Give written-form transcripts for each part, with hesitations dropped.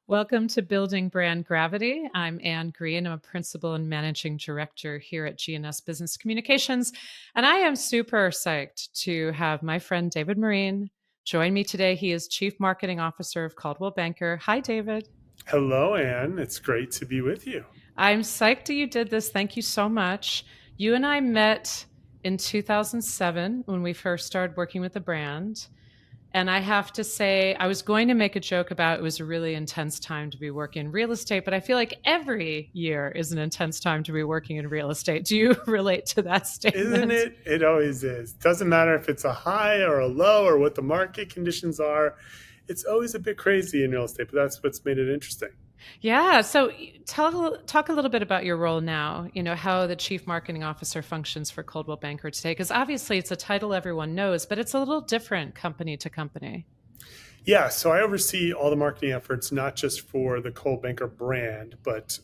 Welcome to Building Brand Gravity. I'm Anne Green. I'm a principal and managing director here at GNS Business Communications. And I am super psyched to have my friend David Marine join me today. He is Chief Marketing Officer of Coldwell Banker. Hi, David. Hello, Anne. It's great to be with you. I'm psyched that you did this. Thank you so much. You and I met in 2007 when we first started working with the brand. And I have to say, I was going to make a joke about it was a really intense time to be working in real estate, but I feel like every year is an intense time to be working in real estate. Do you relate to that Isn't statement? it? It always is. Doesn't matter if it's a high or a low or what the market conditions are. It's always a bit crazy in real estate, but that's what's made it interesting. Yeah. So talk a little bit about your role now, how the chief marketing officer functions for Coldwell Banker today, because obviously it's a title everyone knows, but it's a little different company to company. Yeah, so I oversee all the marketing efforts, not just for the Cold Banker brand, but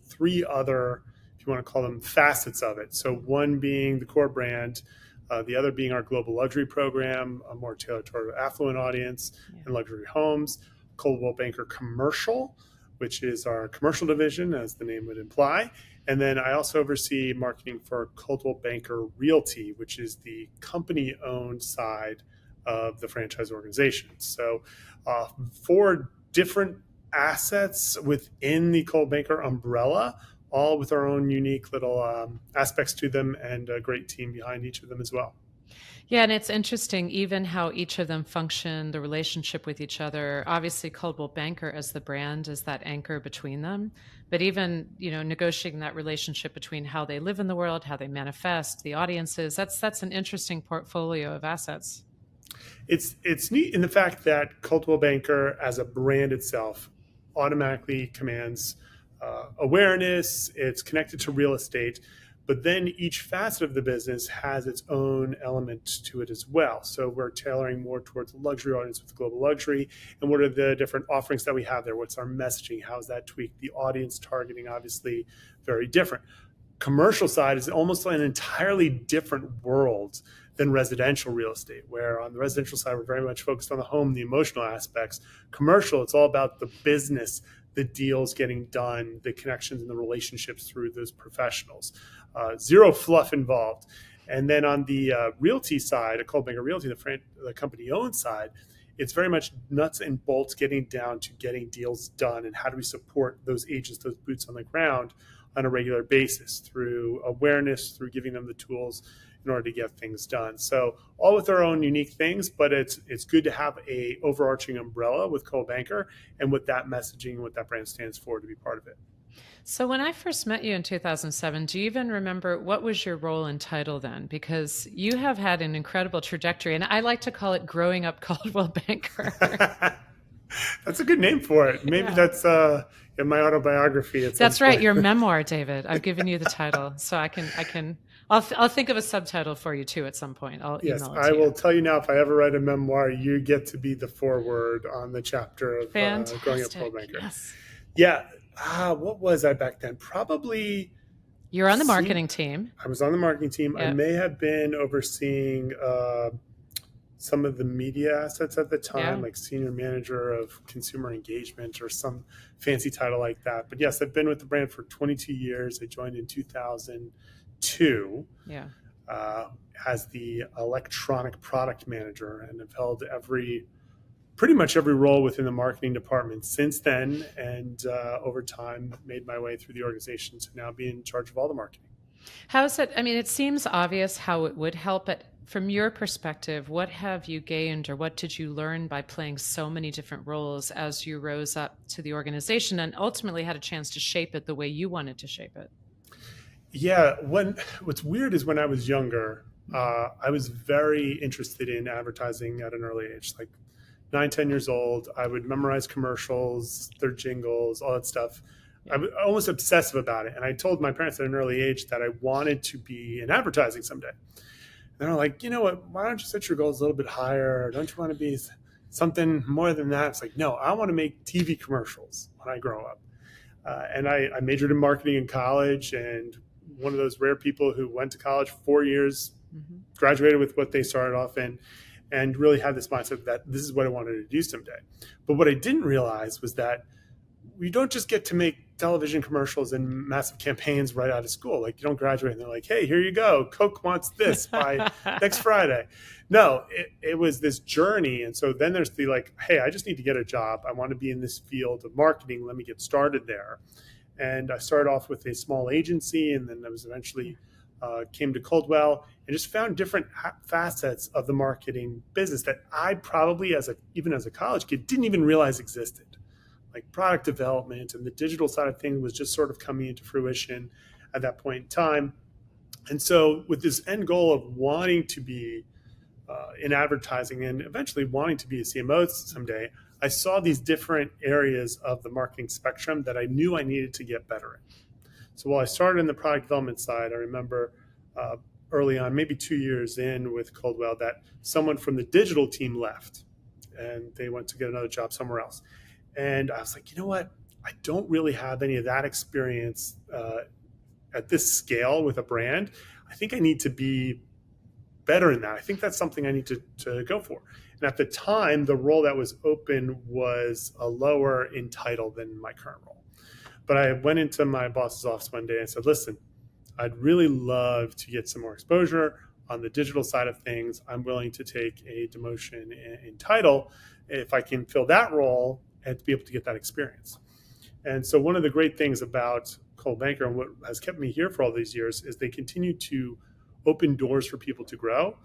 three other, if you want to call them, facets of it. So one being the core brand, the other being our global luxury program, more tailored toward affluent audience Yeah. and luxury homes. Coldwell Banker Commercial, which is our commercial division, as the name would imply. And then I also oversee marketing for Coldwell Banker Realty, which is the company owned side of the franchise organization. So, four different assets within the Coldwell Banker umbrella, all with our own unique little aspects to them and a great team behind each of them as well. Yeah, and it's interesting even how each of them function, the relationship with each other. Obviously, Coldwell Banker as the brand is that anchor between them. But even, negotiating that relationship between how they live in the world, how they manifest, the audiences, that's an interesting portfolio of assets. It's neat in the fact that Coldwell Banker as a brand itself automatically commands awareness. It's connected to real estate, but then each facet of the business has its own element to it as well. So we're tailoring more towards the luxury audience with global luxury. And what are the different offerings that we have there? What's our messaging? How's that tweaked? The audience targeting, obviously, very different. Commercial side is almost an entirely different world than residential real estate, where on the residential side, we're very much focused on the home, the emotional aspects. Commercial, it's all about the business, the deals getting done, the connections and the relationships through those professionals. Zero fluff involved. And then on the realty side, a Cold Banker Realty, the company owned side, it's very much nuts and bolts getting down to getting deals done and how do we support those agents, those boots on the ground on a regular basis through awareness, through giving them the tools in order to get things done. So all with our own unique things, but it's good to have a overarching umbrella with Cold Banker and what that messaging, what that brand stands for to be part of it. So when I first met you in 2007, do you even remember what was your role and title then? Because you have had an incredible trajectory, and I like to call it growing up Caldwell Banker. That's a good name for it. Maybe Yeah. that's in my autobiography at some That's right, point. your memoir, David. I've given you the title, so I'll think of a subtitle for you too at some point. I'll Yes, email it I to you. will tell you now. If I ever write a memoir, you get to be the foreword on the chapter of growing up Cold Fantastic. Banker. Yes. Yeah. What was I back then? Probably You're on the see. marketing team. I was on the marketing team. I Yeah. may have been overseeing some of the media assets at the time, Yeah. like senior manager of consumer engagement or some fancy title like that. But yes, I've been with the brand for 22 years. I joined in 2002 Yeah. as the electronic product manager and have held pretty much every role within the marketing department since then. And over time, made my way through the organization to now be in charge of all the marketing. How is it? I mean, it seems obvious how it would help, but from your perspective, what have you gained or what did you learn by playing so many different roles as you rose up to the organization and ultimately had a chance to shape it the way you wanted to shape it? Yeah, what's weird is when I was younger, I was very interested in advertising at an early age, like 9, 10 years old. I would memorize commercials, their jingles, all that stuff. I Yeah. was almost obsessive about it. And I told my parents at an early age that I wanted to be in advertising someday. And they're like, you know what? Why don't you set your goals a little bit higher? Don't you want to be something more than that? It's like, no, I want to make TV commercials when I grow up. And I majored in marketing in college and one of those rare people who went to college 4 years, Hmm. graduated with what they started off in, and really had this mindset that this is what I wanted to do someday. But what I didn't realize was that we don't just get to make television commercials and massive campaigns right out of school. Like you don't graduate and they're like, hey, here you go. Coke wants this by next Friday. No, it was this journey. And so then there's the like, hey, I just need to get a job. I want to be in this field of marketing. Let me get started there. And I started off with a small agency, and then I was eventually came to Coldwell and just found different facets of the marketing business that I probably, even as a college kid, didn't even realize existed. Like product development and the digital side of things was just sort of coming into fruition at that point in time. And so, with this end goal of wanting to be in advertising and eventually wanting to be a CMO someday, I saw these different areas of the marketing spectrum that I knew I needed to get better in. So while I started in the product development side, I remember uh, early on, maybe 2 years in with Coldwell, that someone from the digital team left and they went to get another job somewhere else. And I was like, you know what? I don't really have any of that experience at this scale with a brand. I think I need to be better in that. I think that's something I need to go for. And at the time, the role that was open was a lower in title than my current role. But I went into my boss's office one day and said, listen, I'd really love to get some more exposure on the digital side of things. I'm willing to take a demotion in title if I can fill that role and to be able to get that experience. And so one of the great things about Coldwell Banker and what has kept me here for all these years is they continue to open doors for people to grow.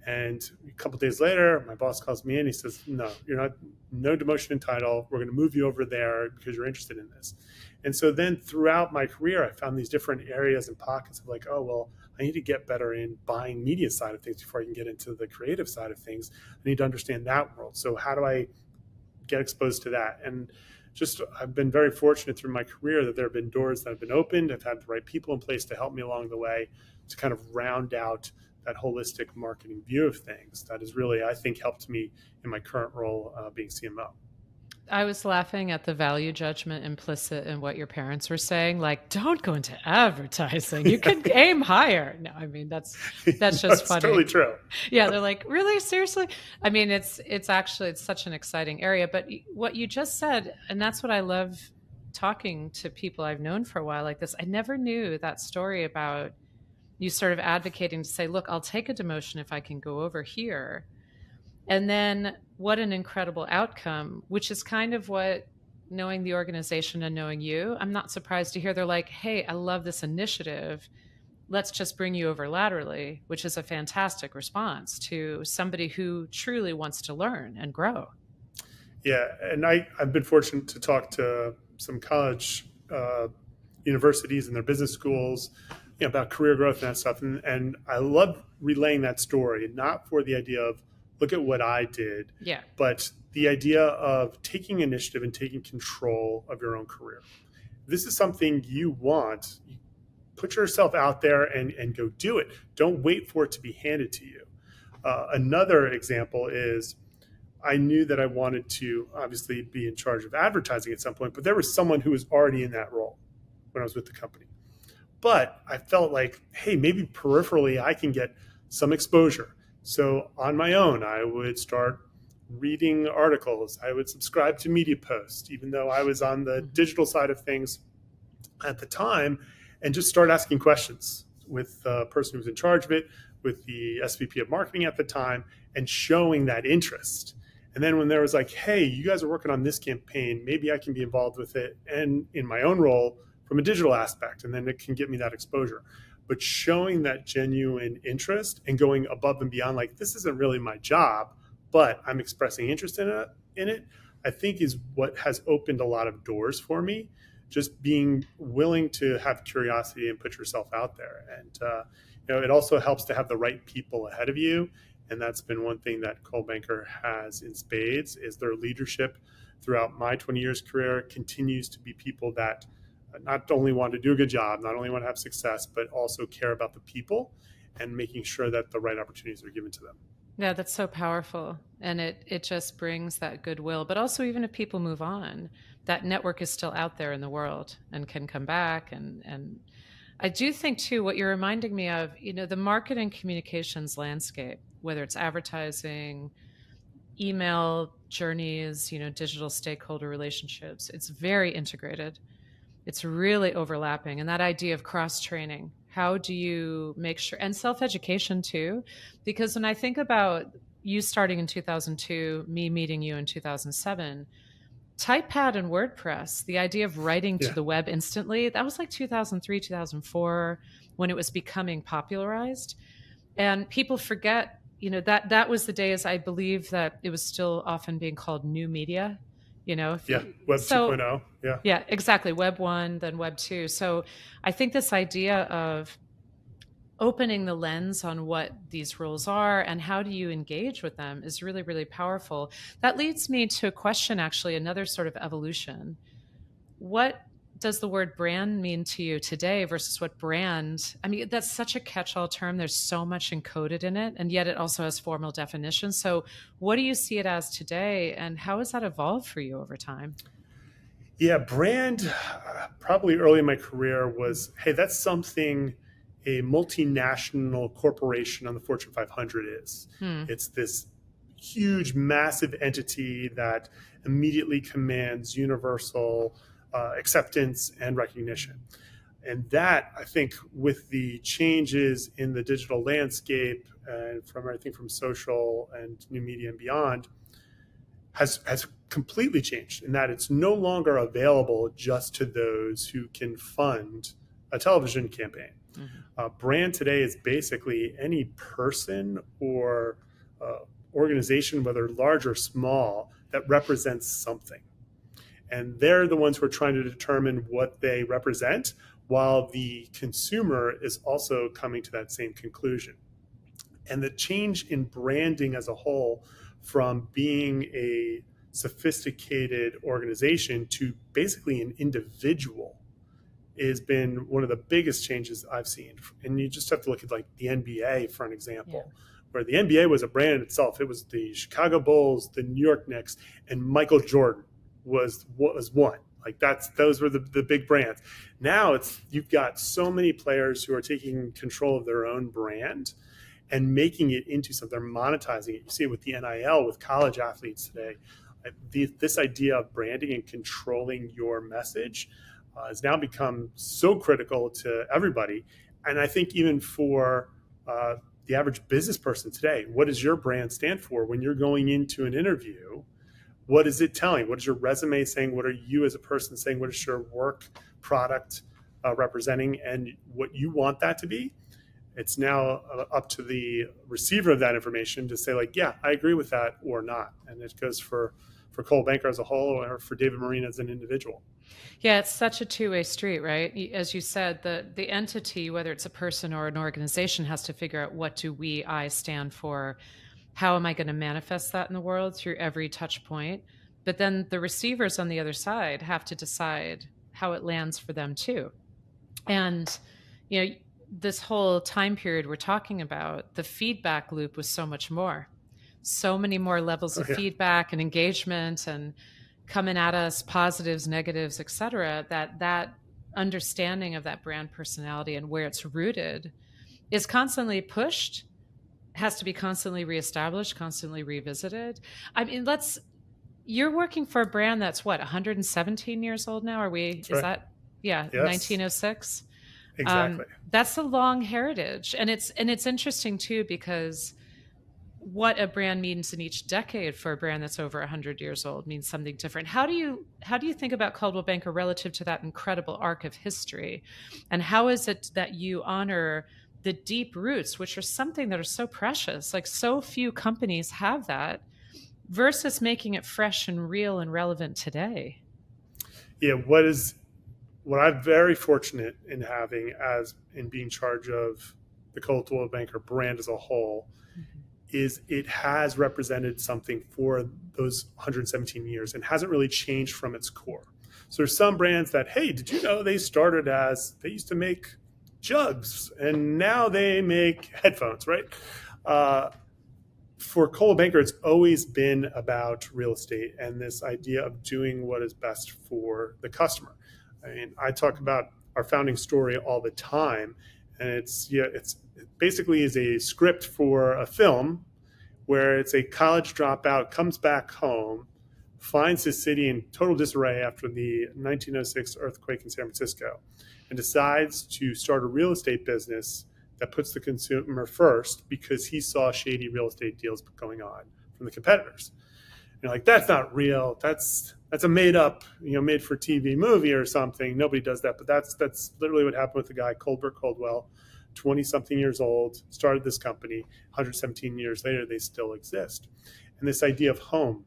And a couple of days later, my boss calls me in. He says, "No, you're not. No demotion in title. We're going to move you over there because you're interested in this." And so then, throughout my career, I found these different areas and pockets of like, "Oh, well, I need to get better in buying media side of things before I can get into the creative side of things. I need to understand that world. So how do I get exposed to that?" And just I've been very fortunate through my career that there have been doors that have been opened. I've had the right people in place to help me along the way to kind of round out that holistic marketing view of things. That has really, I think, helped me in my current role being CMO. I was laughing at the value judgment implicit in what your parents were saying. Like, don't go into advertising. You can aim higher. No, I mean that's just That's funny. totally true. Yeah, they're like, really, seriously. I mean, it's actually it's such an exciting area. But what you just said, and that's what I love talking to people I've known for a while like this. I never knew that story about you sort of advocating to say, look, I'll take a demotion if I can go over here. And then what an incredible outcome, which is kind of what knowing the organization and knowing you, I'm not surprised to hear they're like, hey, I love this initiative. Let's just bring you over laterally, which is a fantastic response to somebody who truly wants to learn and grow. Yeah, and I've been fortunate to talk to some college universities and their business schools, about career growth and that stuff. And I love relaying that story, not for the idea of look at what I did, Yeah. but the idea of taking initiative and taking control of your own career. This is something you want. You put yourself out there and go do it. Don't wait for it to be handed to you. Another example is I knew that I wanted to obviously be in charge of advertising at some point, but there was someone who was already in that role when I was with the company. But I felt like, hey, maybe peripherally I can get some exposure. So on my own, I would start reading articles. I would subscribe to Media Post, even though I was on the digital side of things at the time, and just start asking questions with the person who was in charge of it, with the SVP of marketing at the time, and showing that interest. And then when there was like, hey, you guys are working on this campaign, maybe I can be involved with it and in my own role from a digital aspect, and then it can get me that exposure. But showing that genuine interest and going above and beyond, like this isn't really my job, but I'm expressing interest in it, I think is what has opened a lot of doors for me. Just being willing to have curiosity and put yourself out there, and it also helps to have the right people ahead of you. And that's been one thing that Coldwell Banker has in spades is their leadership throughout my 20 years career continues to be people that not only want to do a good job, not only want to have success, but also care about the people and making sure that the right opportunities are given to them. Yeah, that's so powerful. And it just brings that goodwill. But also, even if people move on, that network is still out there in the world and can come back. And I do think, too, what you're reminding me of, the marketing communications landscape, whether it's advertising, email journeys, digital stakeholder relationships. It's very integrated. It's really overlapping. And that idea of cross training, how do you make sure, and self education too? Because when I think about you starting in 2002, me meeting you in 2007, TypePad and WordPress, the idea of writing to Yeah. the web instantly, that was like 2003, 2004 when it was becoming popularized. And people forget, that was the days I believe that it was still often being called new media, if Yeah. you, Web so 2.0. Yeah. yeah, exactly. Web 1, then Web 2. So I think this idea of opening the lens on what these rules are and how do you engage with them is really, really powerful. That leads me to a question, actually, another sort of evolution. What does the word brand mean to you today versus what brand? I mean, that's such a catch all term. There's so much encoded in it, and yet it also has formal definitions. So, what do you see it as today, and how has that evolved for you over time? Yeah, brand, probably early in my career was, hey, that's something a multinational corporation on the Fortune 500 is. Hmm. It's this huge, massive entity that immediately commands universal acceptance and recognition. And that, I think, with the changes in the digital landscape and from everything from social and new media and beyond, has completely changed in that it's no longer available just to those who can fund a television campaign. Mm-hmm. Brand today is basically any person or organization, whether large or small, that represents something. And they're the ones who are trying to determine what they represent, while the consumer is also coming to that same conclusion. And the change in branding as a whole, from being a sophisticated organization to basically an individual, has been one of the biggest changes I've seen. And you just have to look at like the NBA for an Yeah. example, where the NBA was a brand in itself. It was the Chicago Bulls, the New York Knicks, and Michael Jordan was what was one. Like those were the big brands. Now it's you've got so many players who are taking control of their own brand and making it into something. They're monetizing it. You see it with the NIL, with college athletes today. This idea of branding and controlling your message has now become so critical to everybody. And I think even for the average business person today, what does your brand stand for when you're going into an interview? What is it telling? What is your resume saying? What are you as a person saying? What is your work product representing, and what you want that to be? It's now up to the receiver of that information to say, like, yeah, I agree with that or not. And it goes for Coldwell Banker as a whole, or for David Marine as an individual. Yeah, it's such a two-way street, right? As you said, the entity, whether it's a person or an organization, has to figure out what do I stand for? How am I going to manifest that in the world through every touch point? But then the receivers on the other side have to decide how it lands for them too. And this whole time period we're talking about, the feedback loop was so much more. So many more levels Oh, of yeah. feedback and engagement and coming at us, positives, negatives, et cetera, that understanding of that brand personality and where it's rooted is constantly pushed, has to be constantly reestablished, constantly revisited. I mean, you're working for a brand that's what, 117 years old now? That's Is right. that, yeah, Yes, 1906? exactly. That's a long heritage. And it's interesting too, because what a brand means in each decade for a brand that's over 100 years old means something different. How do you think about Coldwell Banker relative to that incredible arc of history, and how is it that you honor the deep roots, which are something that are so precious, like so few companies have that, versus making it fresh and real and relevant today? Yeah, what I'm very fortunate in having as in being in charge of the Coldwell Banker brand as a whole Mhm. is it has represented something for those 117 years and hasn't really changed from its core. So there's some brands that, hey, did you know they started as they used to make jugs and now they make headphones, right? Uh, for Coldwell Banker, it's always been about real estate and this idea of doing what is best for the customer. I mean, I talk about our founding story all the time, and it's basically is a script for a film where it's a college dropout comes back home, finds his city in total disarray after the 1906 earthquake in San Francisco, and decides to start a real estate business that puts the consumer first because he saw shady real estate deals going on from the competitors. You're like, that's not real. That's a made up, made for TV movie or something. Nobody does that, but that's literally what happened with the guy Coldwell, 20 something years old, started this company. 117 years later, they still exist. And this idea of home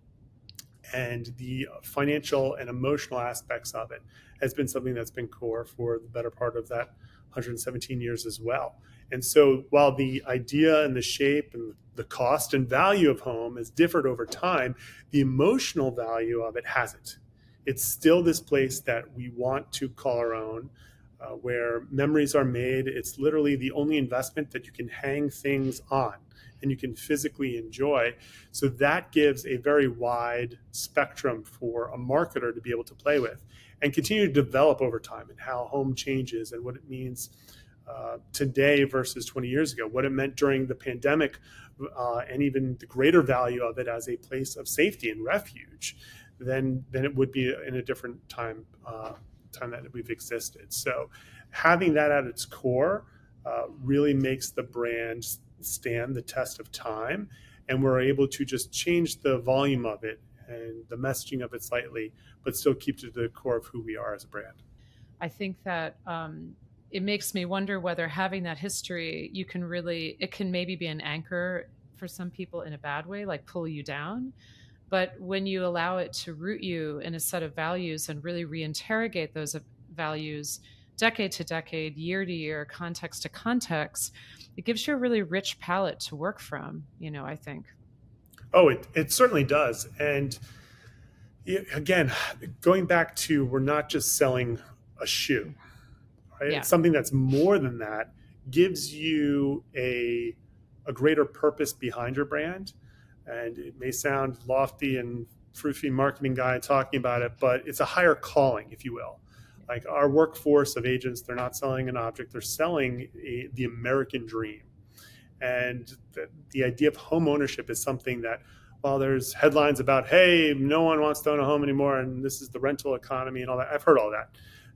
and the financial and emotional aspects of it has been something that's been core for the better part of that 117 years as well. And so while the idea and the shape and the cost and value of home has differed over time, the emotional value of it hasn't. It's still this place that we want to call our own, where memories are made. It's literally the only investment that you can hang things on and you can physically enjoy. So that gives a very wide spectrum for a marketer to be able to play with and continue to develop over time, and how home changes and what it means today versus 20 years ago, what it meant during the pandemic, and even the greater value of it as a place of safety and refuge than it would be in a different time that we've existed. So having that at its core really makes the brand stand the test of time, and we're able to just change the volume of it and the messaging of it slightly, but still keep to the core of who we are as a brand. I think that it makes me wonder whether having that history, it can maybe be an anchor for some people in a bad way, like pull you down. But when you allow it to root you in a set of values and really reinterrogate those values decade to decade, year to year, context to context, it gives you a really rich palette to work from, I think. Oh, it certainly does. And again, going back to, we're not just selling a shoe, right? Yeah. It's something that's more than that, gives you a greater purpose behind your brand. And it may sound lofty and froofy marketing guy talking about it, but it's a higher calling, if you will. Like our workforce of agents, they're not selling an object, they're selling the American dream. And the idea of home ownership is something that, while there's headlines about, hey, no one wants to own a home anymore, and this is the rental economy and all that, I've heard all that.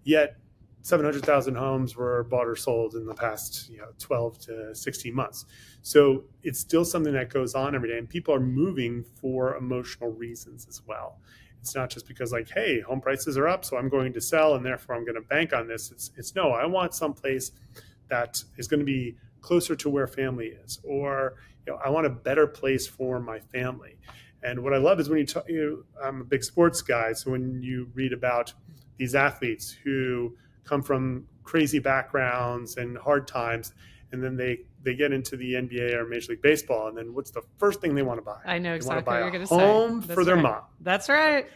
Yet 700,000 homes were bought or sold in the past 12 to 16 months. So it's still something that goes on every day, and people are moving for emotional reasons as well. It's not just because, like, hey, home prices are up, so I'm going to sell and therefore I'm going to bank on this. It's no, I want some place that is going to be closer to where family is, or I want a better place for my family. And what I love is when you talk, I'm a big sports guy, so when you read about these athletes who come from crazy backgrounds and hard times, and then they get into the NBA or Major League Baseball, and then what's the first thing they want to buy? I know exactly what you're going to say. Home for their mom. That's right.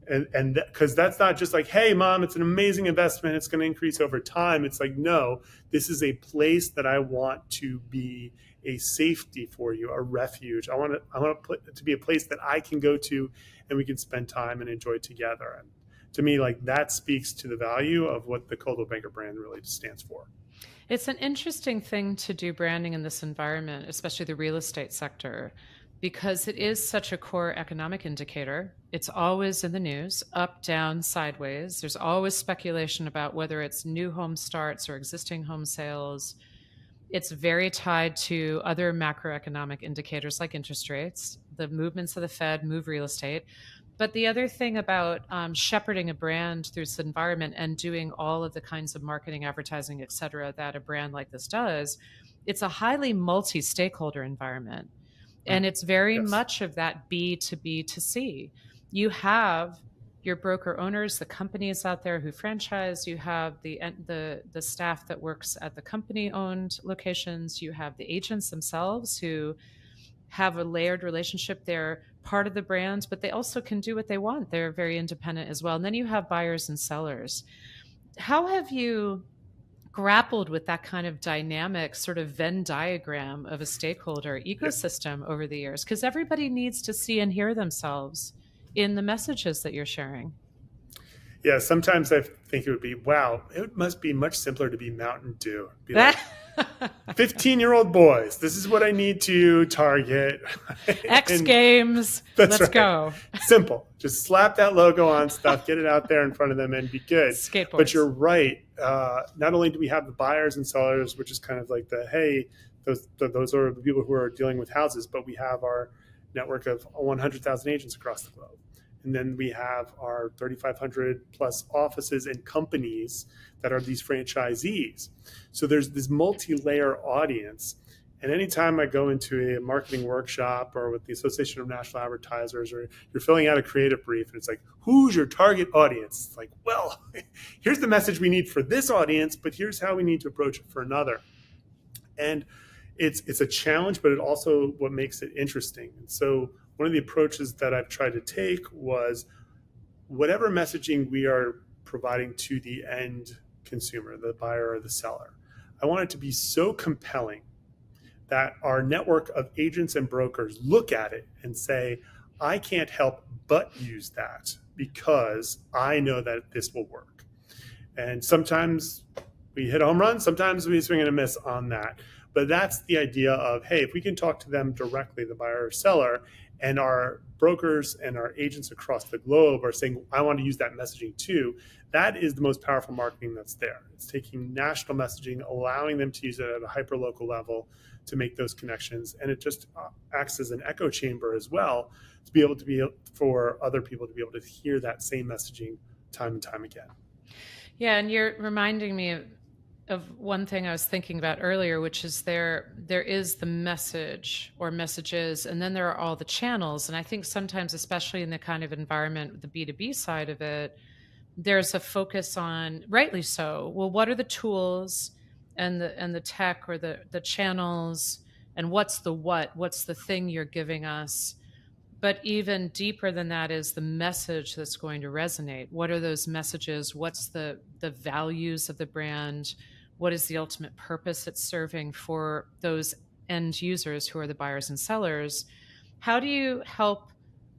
And because that's not just like, hey, mom, it's an amazing investment, it's going to increase over time. It's like, no, this is a place that I want to be a safety for you, a refuge. I want it to be a place that I can go to and we can spend time and enjoy together. And to me, like, that speaks to the value of what the Coldwell Banker brand really stands for. It's an interesting thing to do branding in this environment, especially the real estate sector, because it is such a core economic indicator. It's always in the news, up, down, sideways. There's always speculation about whether it's new home starts or existing home sales. It's very tied to other macroeconomic indicators like interest rates. The movements of the Fed move real estate. But the other thing about shepherding a brand through this environment and doing all of the kinds of marketing, advertising, et cetera, that a brand like this does, it's a highly multi-stakeholder environment. And it's very much of that B to B to C. You have your broker owners, the companies out there who franchise. You have the staff that works at the company-owned locations. You have the agents themselves who have a layered relationship. They're part of the brand, but they also can do what they want. They're very independent as well. And then you have buyers and sellers. How have you grappled with that kind of dynamic sort of Venn diagram of a stakeholder ecosystem over the years? Because everybody needs to see and hear themselves in the messages that you're sharing. Yeah, sometimes I think it would be, wow, it must be much simpler to be Mountain Dew. Be like, 15-year-old boys. This is what I need to target. X And Games, that's let's right. go. Simple. Just slap that logo on stuff, get it out there in front of them, and be good. But Skateboards. you're right. Not only do we have the buyers and sellers, which is kind of like the hey, those are the people who are dealing with houses, but we have our network of 100,000 agents across the globe. And then we have our 3,500 plus offices and companies that are these franchisees. So there's this multi-layer audience. And anytime I go into a marketing workshop or with the Association of National Advertisers, or you're filling out a creative brief, and it's like, who's your target audience? It's like, well, here's the message we need for this audience, but here's how we need to approach it for another. And it's a challenge, but it also what makes it interesting. And so one of the approaches that I've tried to take was whatever messaging we are providing to the end consumer, the buyer or the seller, I want it to be so compelling that our network of agents and brokers look at it and say, I can't help but use that because I know that this will work. And sometimes we hit a home run, sometimes we swing and a miss on that. But that's the idea of, hey, if we can talk to them directly, the buyer or seller, and our brokers and our agents across the globe are saying, I want to use that messaging too, that is the most powerful marketing that's there. It's taking national messaging, allowing them to use it at a hyper-local level to make those connections. And it just acts as an echo chamber as well to be able to be for other people to be able to hear that same messaging time and time again. Yeah, and you're reminding me of one thing I was thinking about earlier, which is there is the message or messages, and then there are all the channels. And I think sometimes, especially in the kind of environment, the B2B side of it, there's a focus on, rightly so, well, what are the tools and the tech or the channels, and what's the thing you're giving us? But even deeper than that is the message that's going to resonate. What are those messages? What's the values of the brand? What is the ultimate purpose it's serving for those end users who are the buyers and sellers? How do you help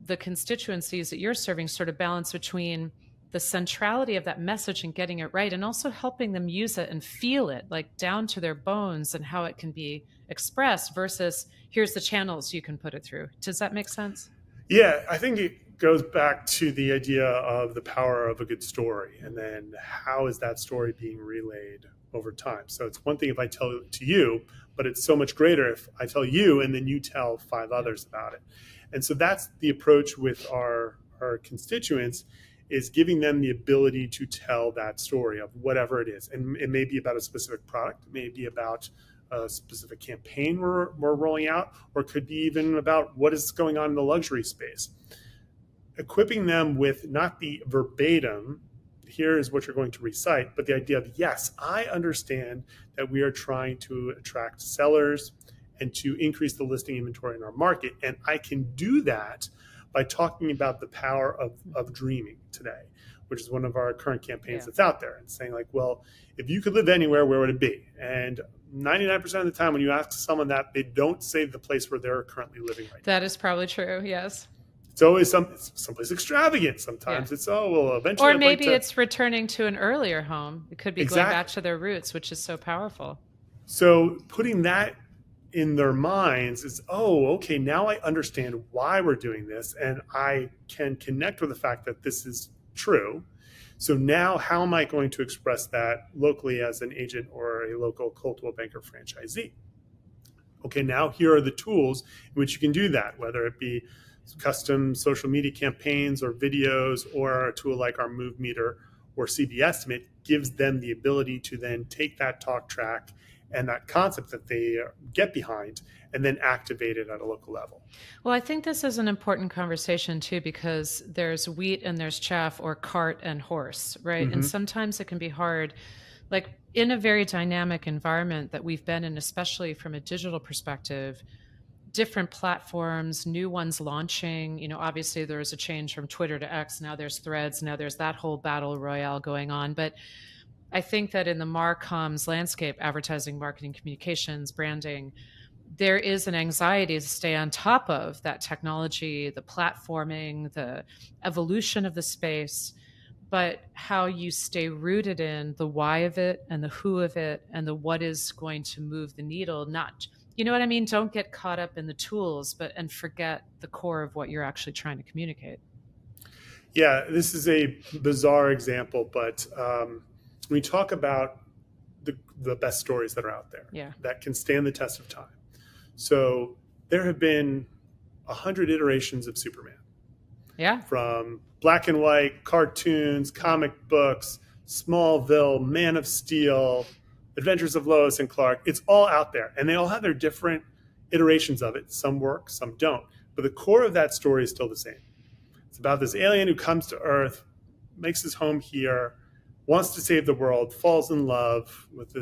the constituencies that you're serving sort of balance between the centrality of that message and getting it right, and also helping them use it and feel it like down to their bones and how it can be expressed versus here's the channels you can put it through? Does that make sense? Yeah, I think it goes back to the idea of the power of a good story, and then how is that story being relayed over time. So it's one thing if I tell it to you, but it's so much greater if I tell you and then you tell five others about it. And so that's the approach with our constituents, is giving them the ability to tell that story of whatever it is. And it may be about a specific product, it may be about a specific campaign we're rolling out, or it could be even about what is going on in the luxury space. Equipping them with not the verbatim, here is what you're going to recite, but the idea of, yes, I understand that we are trying to attract sellers and to increase the listing inventory in our market. And I can do that by talking about the power of dreaming today, which is one of our current campaigns that's out there, and saying like, well, if you could live anywhere, where would it be? And 99% of the time when you ask someone that, they don't say the place where they're currently living right now. That is probably true, yes. It's always someplace extravagant. Sometimes it's, oh, well, eventually Or I'd maybe like to. it's returning to an earlier home. It could be going back to their roots, which is so powerful. So putting that in their minds is, oh, okay, now I understand why we're doing this, and I can connect with the fact that this is true. So now how am I going to express that locally as an agent or a local Coldwell Banker franchisee? Okay, now here are the tools in which you can do that, whether it be custom social media campaigns or videos, or a tool like our Move Meter or CB Estimate gives them the ability to then take that talk track and that concept that they get behind and then activate it at a local level. Well, I think this is an important conversation too, because there's wheat and there's chaff, or cart and horse, right? Mm-hmm. And sometimes it can be hard, like in a very dynamic environment that we've been in, especially from a digital perspective, different platforms, new ones launching. Obviously there's a change from Twitter to X. Now there's Threads. Now there's that whole battle royale going on. But I think that in the marcoms landscape, advertising, marketing, communications, branding, there is an anxiety to stay on top of that technology, the platforming, the evolution of the space. but how you stay rooted in the why of it and the who of it and the what is going to move the needle. Not, you know what I mean? Don't get caught up in the tools, but and forget the core of what you're actually trying to communicate. Yeah, this is a bizarre example, but when we talk about the best stories that are out there Yeah. that can stand the test of time. So there have been 100 iterations of Superman, Yeah. from black and white cartoons, comic books, Smallville, Man of Steel, Adventures of Lois and Clark. It's all out there, and they all have their different iterations of it. Some work, some don't. But the core of that story is still the same. It's about this alien who comes to Earth, makes his home here, wants to save the world, falls in love with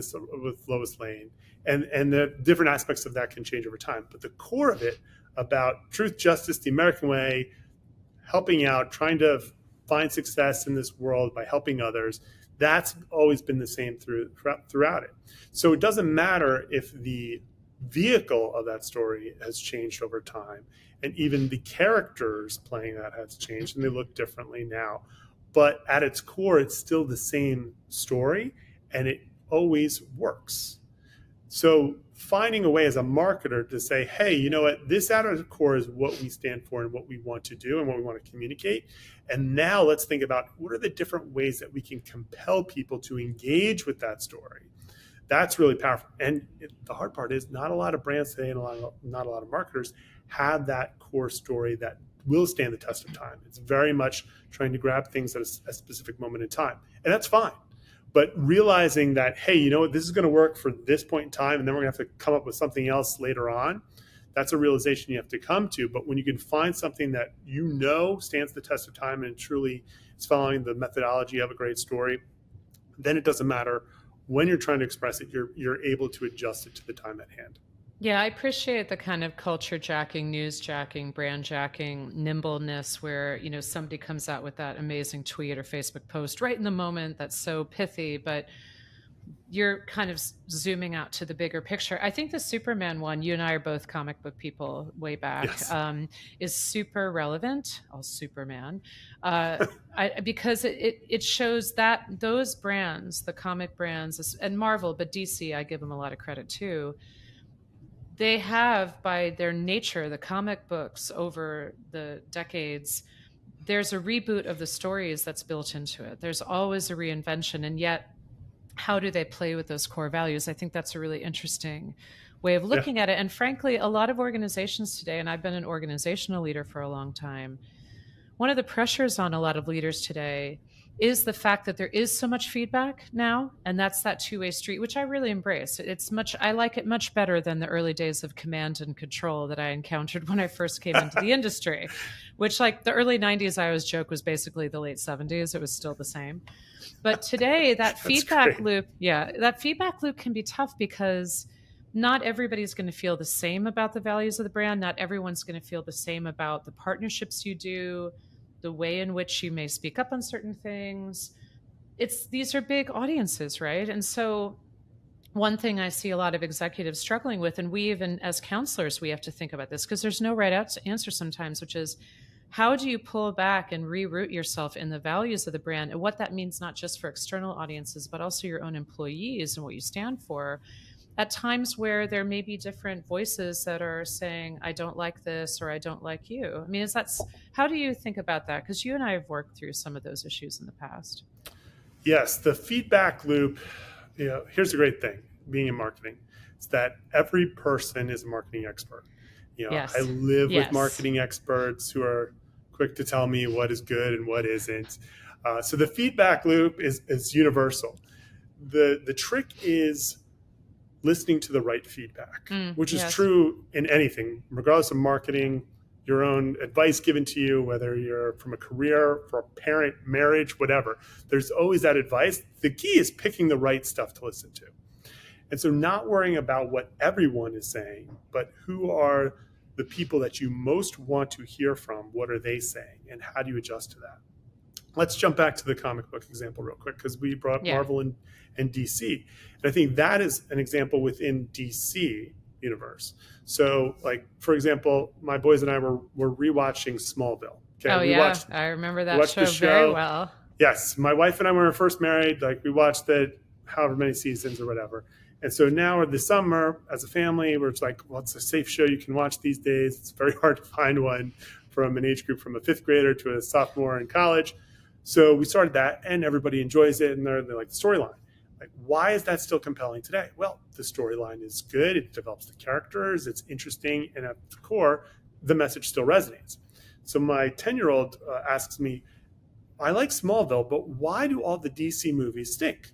Lois Lane, and the different aspects of that can change over time. But the core of it, about truth, justice, the American way, helping out, trying to find success in this world by helping others, that's always been the same throughout it. So it doesn't matter if the vehicle of that story has changed over time, and even the characters playing that has changed and they look differently now. But at its core, it's still the same story, and it always works. So finding a way as a marketer to say, hey, you know what, this at our core is what we stand for and what we want to do and what we want to communicate. And now let's think about what are the different ways that we can compel people to engage with that story. That's really powerful. And the hard part is not a lot of brands today and not a lot of marketers have that core story that will stand the test of time. It's very much trying to grab things at a specific moment in time. And that's fine. But realizing that, hey, you know what, this is going to work for this point in time, and then we're going to have to come up with something else later on. That's a realization you have to come to. But when you can find something that you know stands the test of time and truly is following the methodology of a great story, then it doesn't matter when you're trying to express it, you're able to adjust it to the time at hand. Yeah, I appreciate the kind of culture jacking, news jacking, brand jacking, nimbleness where, somebody comes out with that amazing tweet or Facebook post right in the moment that's so pithy, but you're kind of zooming out to the bigger picture. I think the Superman one, you and I are both comic book people way back, Yes. is super relevant. I'll Superman. Because it shows that those brands, the comic brands, and Marvel, but DC, I give them a lot of credit too. They have, by their nature, the comic books over the decades, there's a reboot of the stories that's built into it. There's always a reinvention. And yet, how do they play with those core values? I think that's a really interesting way of Yeah. looking at it. And frankly, a lot of organizations today, and I've been an organizational leader for a long time, one of the pressures on a lot of leaders today is the fact that there is so much feedback now, and that's that two-way street, which I really embrace. I like it much better than the early days of command and control that I encountered when I first came into the industry, which, like, the early 90s, I always joke, was basically the late 70s. It was still the same. But today, that feedback loop, that feedback loop can be tough because not everybody's going to feel the same about the values of the brand. Not everyone's going to feel the same about the partnerships you do, the way in which you may speak up on certain things. These are big audiences, right? And so one thing I see a lot of executives struggling with, and we even as counselors, we have to think about this because there's no right answer sometimes, which is how do you pull back and reroute yourself in the values of the brand and what that means, not just for external audiences, but also your own employees and what you stand for at times where there may be different voices that are saying, I don't like this or I don't like you. I mean, how do you think about that? Because you and I have worked through some of those issues in the past. Yes, the feedback loop, here's the great thing being in marketing. It's that every person is a marketing expert. Yes. I live Yes. with marketing experts who are quick to tell me what is good and what isn't. So the feedback loop is universal. The trick is listening to the right feedback, which is true in anything, regardless of marketing, your own advice given to you, whether you're from a career, for a parent, marriage, whatever. There's always that advice. The key is picking the right stuff to listen to. And so not worrying about what everyone is saying, but who are the people that you most want to hear from, what are they saying, and how do you adjust to that? Let's jump back to the comic book example real quick, because we brought up Marvel and DC. And I think that is an example within DC universe. So, like, for example, my boys and I were rewatching Smallville. Okay? I remember that show very well. Yes, my wife and I, when we were first married, like we watched it however many seasons or whatever. And so now this summer, as a family, we're just like, well, it's a safe show you can watch these days. It's very hard to find one from an age group from a fifth grader to a sophomore in college. So we started that, and everybody enjoys it, and they're like the storyline. Like, why is that still compelling today? Well, the storyline is good. It develops the characters. It's interesting, and at the core, the message still resonates. So my 10-year-old asks me, I like Smallville, but why do all the DC movies stink?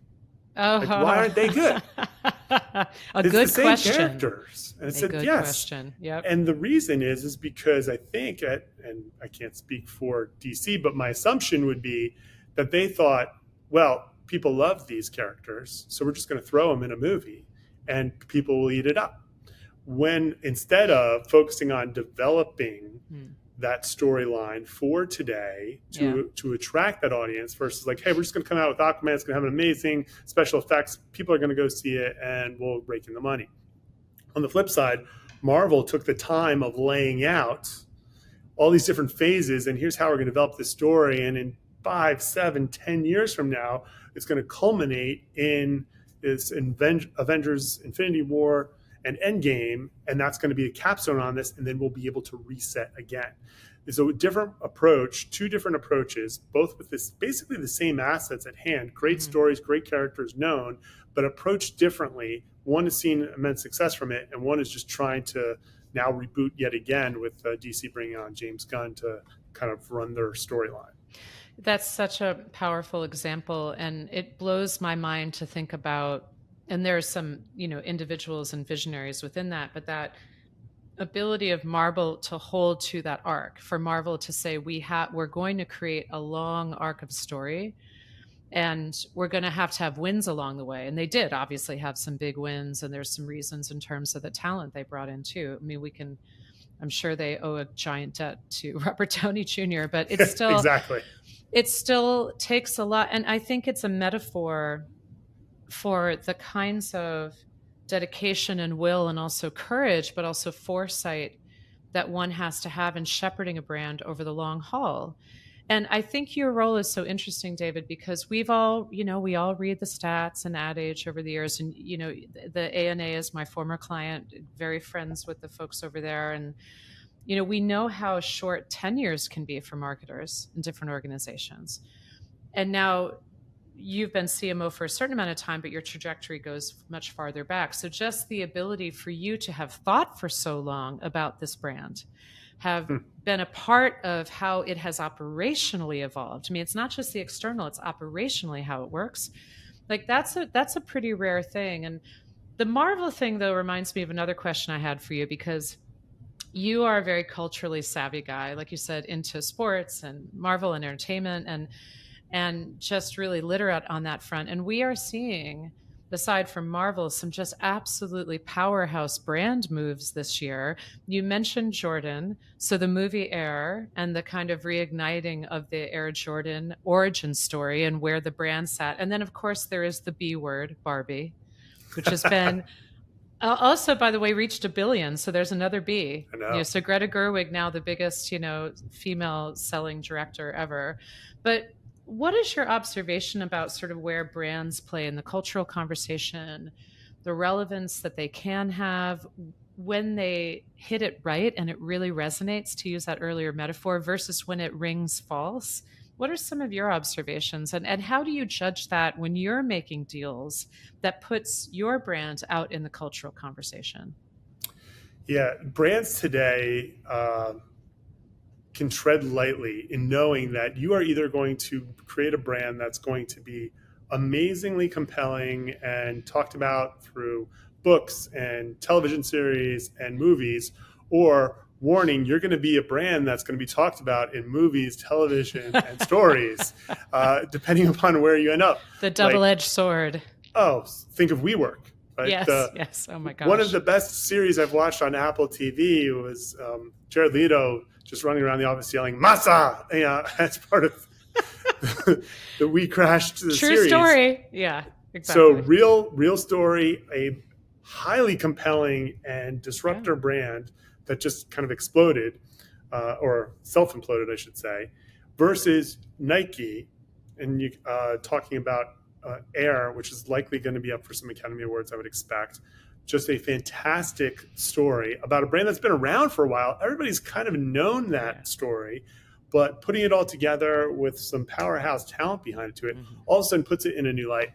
Like, why Oh, aren't they good? a It's the good same question. characters. And I A said, good yes. question. Yep. And the reason is because I think, and I can't speak for DC, but my assumption would be that they thought, well, people love these characters, so we're just going to throw them in a movie and people will eat it up. When instead of focusing on developing that storyline for today to attract that audience versus like, hey, we're just going to come out with Aquaman. It's going to have an amazing special effects. People are going to go see it and we'll rake in the money. On the flip side, Marvel took the time of laying out all these different phases, and here's how we're going to develop this story. And in 5, 7, 10 years from now, it's going to culminate in this Avengers Infinity War and Endgame, and that's going to be a capstone on this, and then we'll be able to reset again. It's a different approach, two different approaches, both with this basically the same assets at hand, great stories, great characters known, but approached differently. One has seen immense success from it, and one is just trying to now reboot yet again with DC bringing on James Gunn to kind of run their storyline. That's such a powerful example, and it blows my mind to think about. And there are some, individuals and visionaries within that, but that ability of Marvel to hold to that arc, for Marvel to say we're going to create a long arc of story, and we're going to have wins along the way. And they did obviously have some big wins, and there's some reasons in terms of the talent they brought in too. I mean, I'm sure they owe a giant debt to Robert Downey Jr., but it's still exactly. It still takes a lot. And I think it's a metaphor for the kinds of dedication and will and also courage, but also foresight that one has to have in shepherding a brand over the long haul. And I think your role is so interesting, David, because we all read the stats and Ad Age over the years. And, the ANA is my former client, very friends with the folks over there. And, we know how short tenures can be for marketers in different organizations. And now you've been CMO for a certain amount of time, but your trajectory goes much farther back. So just the ability for you to have thought for so long about this brand, have been a part of how it has operationally evolved. I mean, it's not just the external, it's operationally how it works. Like that's a pretty rare thing. And the Marvel thing, though, reminds me of another question I had for you, because you are a very culturally savvy guy, like you said, into sports and Marvel and entertainment, and just really literate on that front. And we are seeing, aside from Marvel, some just absolutely powerhouse brand moves this year. You mentioned Jordan, so the movie Air and the kind of reigniting of the Air Jordan origin story and where the brand sat. And then, of course, there is the B word, Barbie, which has been also, by the way, reached 1 billion. So there's another B. I know. So Greta Gerwig, now the biggest, female selling director ever. But what is your observation about sort of where brands play in the cultural conversation, the relevance that they can have when they hit it right and it really resonates, to use that earlier metaphor, versus when it rings false? What are some of your observations, and how do you judge that when you're making deals that puts your brand out in the cultural conversation? Yeah, brands today can tread lightly in knowing that you are either going to create a brand that's going to be amazingly compelling and talked about through books and television series and movies, or warning, you're going to be a brand that's going to be talked about in movies, television, and stories, depending upon where you end up. The double-edged sword. Oh, think of WeWork. Right? Yes. Oh my gosh. One of the best series I've watched on Apple TV was Jared Leto just running around the office yelling "Masa," as part of the We Crashed the True series. Story. Yeah, exactly. So real story, a highly compelling and disruptor brand that just kind of exploded, or self-imploded, I should say, versus Nike, and you talking about Air, which is likely going to be up for some Academy Awards, I would expect. Just a fantastic story about a brand that's been around for a while. Everybody's kind of known Yeah. that story, but putting it all together with some powerhouse talent behind it to it, Hmm. all of a sudden puts it in a new light.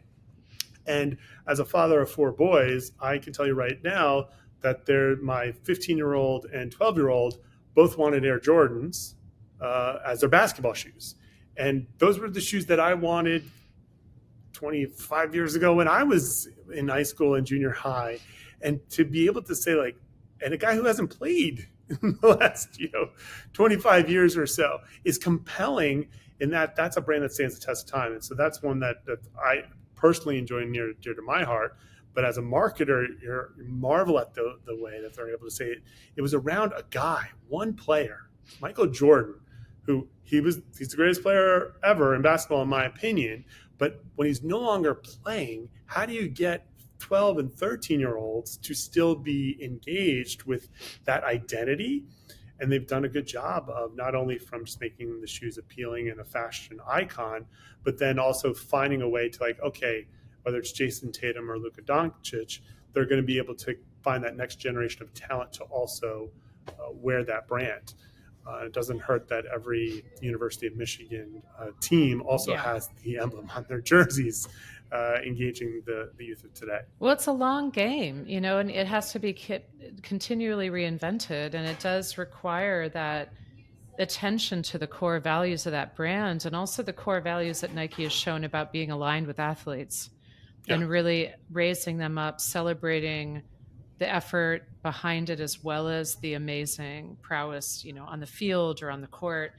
And as a father of four boys, I can tell you right now that my 15-year-old and 12-year-old both wanted Air Jordans as their basketball shoes. And those were the shoes that I wanted 25 years ago when I was in high school and junior high. And to be able to say, like, and a guy who hasn't played in the last 25 years or so is compelling in that that's a brand that stands the test of time. And so that's one that I personally enjoy near dear to my heart. But as a marketer, you marvel at the way that they're able to say it. It was around a guy, one player, Michael Jordan, who he's the greatest player ever in basketball, in my opinion. But when he's no longer playing, how do you get 12 and 13-year-olds to still be engaged with that identity? And they've done a good job of not only from just making the shoes appealing and a fashion icon, but then also finding a way to, like, okay, whether it's Jason Tatum or Luka Doncic, they're going to be able to find that next generation of talent to also wear that brand. It doesn't hurt that every University of Michigan team also Yeah. has the emblem on their jerseys, engaging the youth of today. Well, it's a long game, and it has to be continually reinvented. And it does require that attention to the core values of that brand and also the core values that Nike has shown about being aligned with athletes Yeah. and really raising them up, celebrating the effort behind it as well as the amazing prowess, on the field or on the court.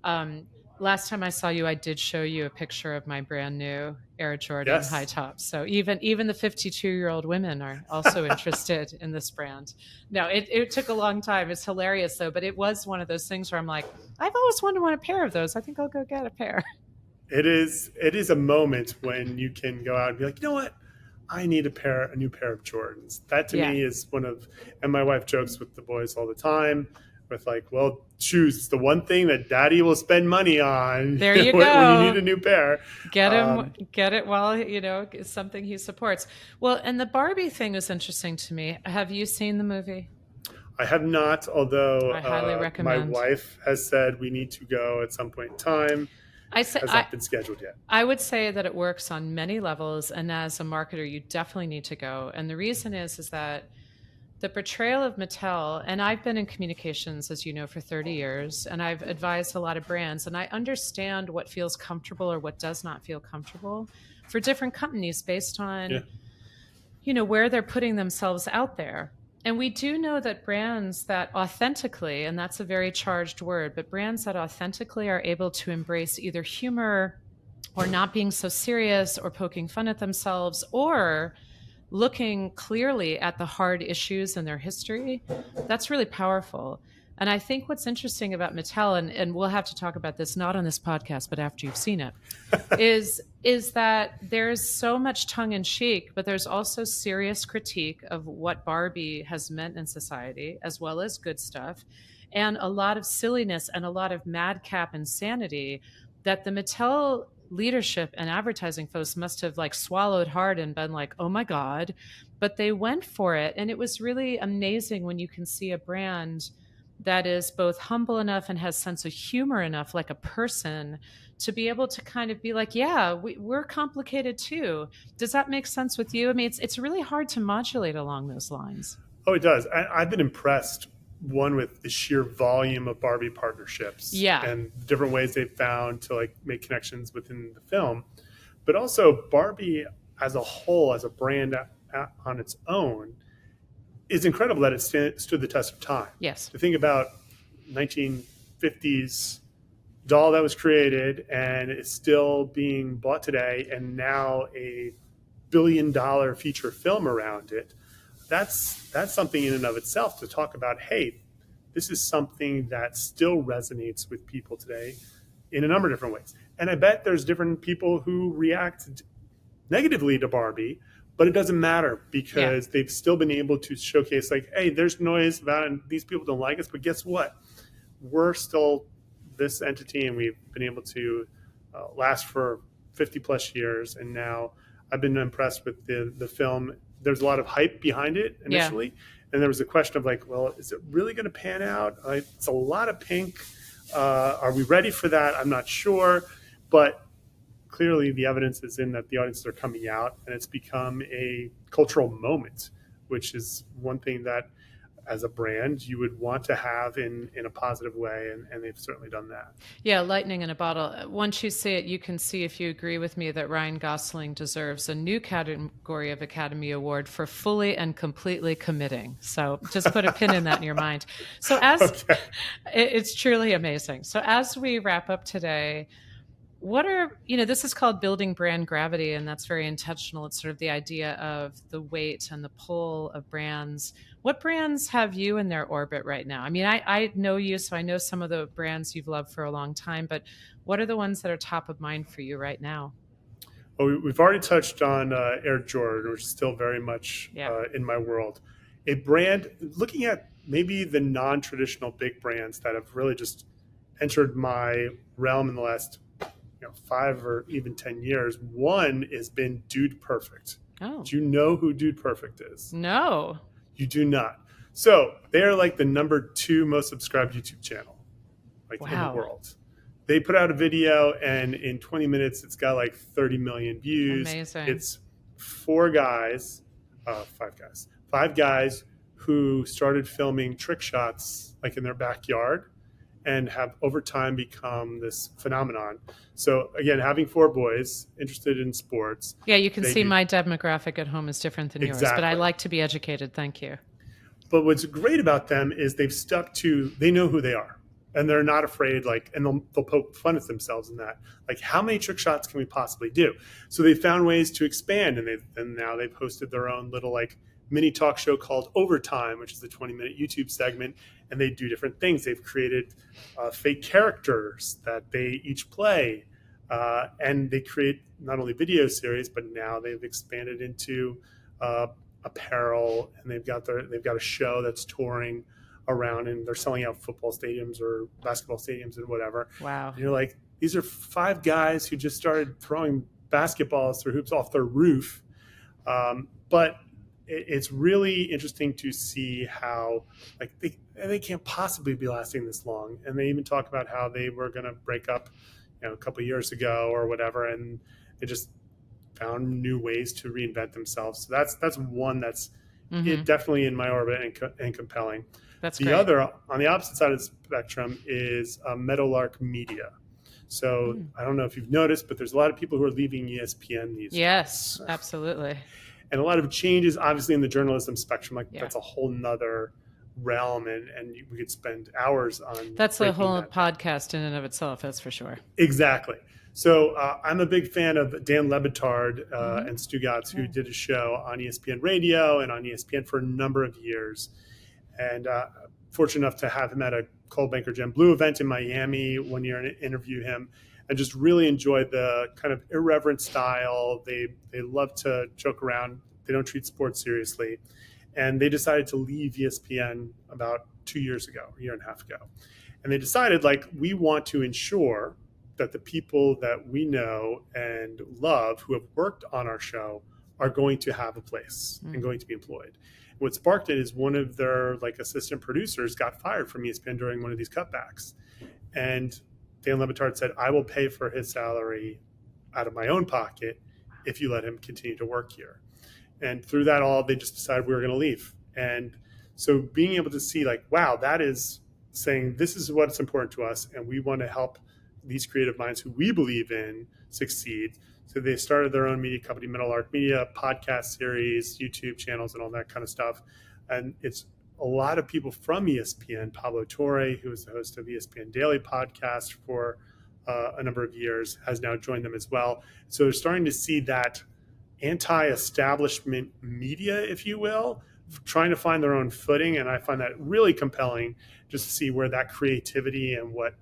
Um, Last time I saw you, I did show you a picture of my brand new Air Jordan high Yes. tops. So even the 52-year-old women are also interested in this brand. No, it took a long time. It's hilarious though, but it was one of those things where I'm like, I've always wanted a pair of those. I think I'll go get a pair. It is a moment when you can go out and be like, you know what? I need a new pair of Jordans. That to Yeah, me is and my wife jokes with the boys all the time with, like, well, shoes, it's the one thing that daddy will spend money on there you when you need go. a new pair. Get it while, it's something he supports. Well, and the Barbie thing was interesting to me. Have you seen the movie? I have not, although I highly my recommend. wife has said we need to go at some point in time. I say Has not been scheduled yet. I would say that it works on many levels, and as a marketer, you definitely need to go. And the reason is that the portrayal of Mattel, and I've been in communications, as you know, for 30 years, and I've advised a lot of brands, and I understand what feels comfortable or what does not feel comfortable for different companies based Yeah. on, where they're putting themselves out there. And we do know that brands that authentically, and that's a very charged word, but brands that authentically are able to embrace either humor or not being so serious or poking fun at themselves or looking clearly at the hard issues in their history, that's really powerful. And I think what's interesting about Mattel, and we'll have to talk about this not on this podcast, but after you've seen it, is that there's so much tongue in cheek, but there's also serious critique of what Barbie has meant in society, as well as good stuff, and a lot of silliness and a lot of madcap insanity that the Mattel leadership and advertising folks must have like swallowed hard and been like, oh my God. But they went for it. And it was really amazing when you can see a brand that is both humble enough and has sense of humor enough, like a person, to be able to kind of be like, yeah, we're complicated too. Does that make sense with you? I mean, it's really hard to modulate along those lines. Oh, it does. I've been impressed, one, with the sheer volume of Barbie partnerships Yeah. and different ways they've found to, like, make connections within the film, but also Barbie as a whole, as a brand on its own, is incredible that it stood the test of time. Yes. To think about 1950s doll that was created and is still being bought today, and now a $1 billion feature film around it. That's something in and of itself to talk about. Hey, this is something that still resonates with people today in a number of different ways. And I bet there's different people who react negatively to Barbie, but it doesn't matter because they've still been able to showcase, like, hey, there's noise about it and these people don't like us, but guess what? We're still this entity, and we've been able to last for 50 plus years, and now I've been impressed with the film. There's a lot of hype behind it Yeah. initially, and there was a question of like, well, is it really going to pan out? It's a lot of pink. Are we ready for that? I'm not sure, but clearly the evidence is in that the audiences are coming out, and it's become a cultural moment, which is one thing that as a brand you would want to have in a positive way, and they've certainly done that. Yeah, lightning in a bottle. Once you see it, you can see if you agree with me that Ryan Gosling deserves a new category of Academy Award for fully and completely committing. So just put a pin in that in your mind. So as Okay. it's truly amazing. So as we wrap up today, what are, this is called building brand gravity, and that's very intentional. It's sort of the idea of the weight and the pull of brands. What brands have you in their orbit right now? I mean, I know you, so I know some of the brands you've loved for a long time, but what are the ones that are top of mind for you right now? Well, we've already touched on Air Jordan, which is still very much Yeah. in my world. A brand, looking at maybe the non-traditional big brands that have really just entered my realm in the last 5 or even 10 years. One has been Dude Perfect. Oh, Do you know who Dude Perfect is? no. You do not. So they are like the number 2 most subscribed YouTube channel, like in the Wow. world. They put out a video, and in 20 minutes, it's got like 30 million views. Amazing. It's 5 guys who started filming trick shots like in their backyard, and have over time become this phenomenon. So again, having 4 boys interested in sports. Yeah, you can they see do my demographic at home is different than yours, but I exactly. like to be educated. Thank you. But what's great about them is they know who they are, and they're not afraid, like, and they'll poke fun at themselves in that, like, how many trick shots can we possibly do? So they found ways to expand, and now they've hosted their own little like mini talk show called Overtime, which is a 20-minute YouTube segment, and they do different things. They've created fake characters that they each play, and they create not only video series, but now they've expanded into apparel, and they've got a show that's touring around, and they're selling out football stadiums or basketball stadiums and whatever. Wow. And you're like, these are 5 guys who just started throwing basketballs through hoops off their roof. But it's really interesting to see how like they can't possibly be lasting this long. And they even talk about how they were going to break up, a couple of years ago or whatever, and they just found new ways to reinvent themselves. So that's one that's definitely in my orbit and compelling. That's the great. other, on the opposite side of the spectrum, is Meadowlark Media. So I don't know if you've noticed, but there's a lot of people who are leaving ESPN these Yes, days. absolutely. And a lot of changes, obviously, in the journalism spectrum. Like Yeah. that's a whole nother realm, and we could spend hours on. That's a breaking whole that. podcast in and of itself, that's for sure. Exactly. So I'm a big fan of Dan Lebitard and Stugatz, who did a show on ESPN Radio and on ESPN for a number of years. And fortunate enough to have him at a Coldwell Banker Gen Blue event in Miami one year and interview him, and just really enjoyed the kind of irreverent style. They love to joke around. They don't treat sports seriously. And they decided to leave ESPN about 2 years ago, a year and a half ago. And they decided, like, we want to ensure that the people that we know and love who have worked on our show are going to have a place and going to be employed. What sparked it is one of their like assistant producers got fired from ESPN during one of these cutbacks. And Dan Lebitard said, I will pay for his salary out of my own pocket if you let him continue to work here. And through that all, they just decided we were going to leave. And so being able to see like, wow, that is saying this is what's important to us, and we want to help these creative minds who we believe in succeed. So they started their own media company, Meadowlark Media, podcast series, YouTube channels, and all that kind of stuff. And it's a lot of people from ESPN. Pablo Torre, who is the host of ESPN Daily podcast for a number of years, has now joined them as well. So they're starting to see that anti-establishment media, if you will, trying to find their own footing. And I find that really compelling just to see where that creativity and what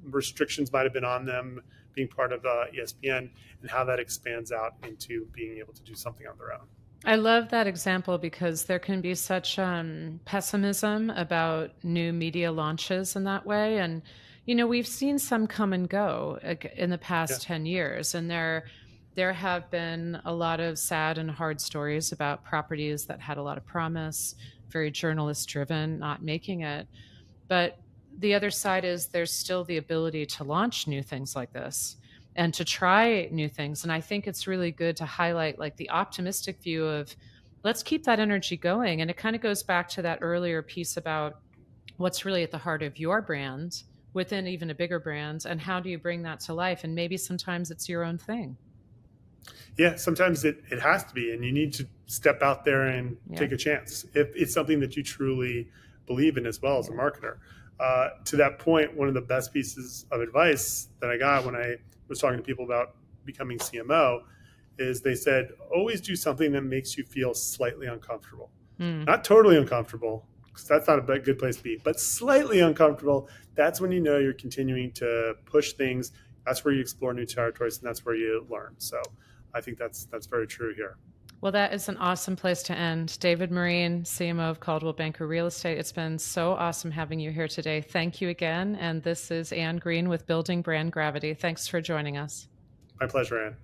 restrictions might have been on them being part of ESPN, and how that expands out into being able to do something on their own. I love that example because there can be such pessimism about new media launches in that way. And, We've seen some come and go in the Yeah. past 10 years, and there have been a lot of sad and hard stories about properties that had a lot of promise, very journalist driven, not making it. But the other side is there's still the ability to launch new things like this and to try new things. And I think it's really good to highlight like the optimistic view of let's keep that energy going. And it kind of goes back to that earlier piece about what's really at the heart of your brand within even a bigger brand and how do you bring that to life, and maybe sometimes it's your own thing. Yeah, sometimes it has to be, and you need to step out there and Yeah. take a chance if it's something that you truly believe in as well as a Yeah. marketer. To that point, one of the best pieces of advice that I got when I was talking to people about becoming CMO is they said, always do something that makes you feel slightly uncomfortable. Mm. Not totally uncomfortable, because that's not a good place to be, but slightly uncomfortable. That's when you know you're continuing to push things. That's where you explore new territories, and that's where you learn. So I think that's very true here. Well, that is an awesome place to end. David Marine, CMO of Coldwell Banker Real Estate. It's been so awesome having you here today. Thank you again. And this is Anne Green with Building Brand Gravity. Thanks for joining us. My pleasure, Anne.